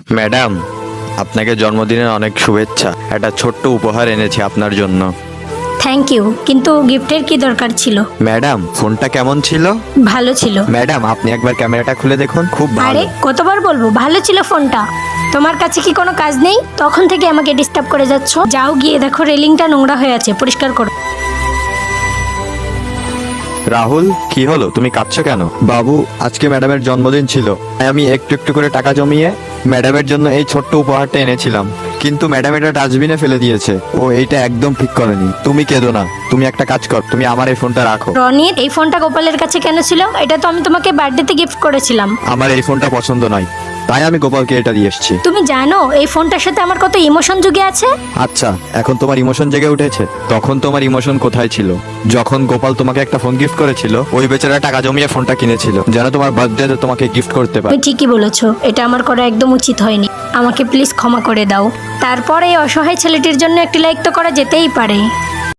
Madam, আপনাকে জন্মদিনের অনেক শুভেচ্ছা। একটা ছোট্ট উপহার এনেছি আপনার জন্য। থ্যাংক ইউ, কিন্তু গিফটের কি দরকার ছিল? ম্যাডাম, ফোনটা কেমন ছিল? ভালো ছিল। ম্যাডাম, আপনি একবার ক্যামেরাটা খুলে দেখুন, খুব আরে ভালো। কতবার বলবো ভালো ছিল ফোনটা? তোমার কাছে কি কোনো কাজ নেই? তখন থেকে আমাকে ডিস্টার্ব করে যাচ্ছ। যাও গিয়ে দেখো রেলিংটা নোংরা হয়ে আছে, পরিষ্কার করো। রাহুল, কি হলো? তুমি কাঁদছো কেন? বাবু, আজকে ম্যাডামের জন্মদিন ছিল, তাই আমি একটু একটু করে টাকা জমিয়ে ম্যাডামের জন্য এই ছোট্ট উপহারটা এনেছিলাম, কিন্তু ম্যাডাম এটা ডাস্টবিনে ফেলে দিয়েছে। ও এইটা একদম ঠিক করেনি। তুমি কেঁদো না, তুমি একটা কাজ কর, তুমি আমার এই ফোনটা রাখো। রনির, এই ফোনটা গোপালের কাছে কেন ছিল? এটা তো আমি তোমাকে বার্থডেতে গিফট করেছিলাম। আমার এই ফোনটা পছন্দ নয়, তাই আমি গোপালকে এটা দিয়ে এসেছি। তুমি জানো এই ফোনটার সাথে আমার কত ইমোশন জুগে আছে? আচ্ছা, এখন তোমার ইমোশন জেগে উঠেছে। তখন তোমার ইমোশন কোথায় ছিল? যখন গোপাল তোমাকে একটা ফোন গিফট করেছিল, ওই বেচারা টাকা জমিয়ে ফোনটা কিনেছিল যেন তোমার বার্থডেতে তোমাকে গিফট করতে পারে। তুমি ঠিকই বলেছো, এটা আমার করা একদম উচিত হয়নি। আমাকে প্লিজ ক্ষমা করে দাও। তারপর এই অসহায় ছেলেটির জন্য একটি লাইক তো করা যেতেই পারে।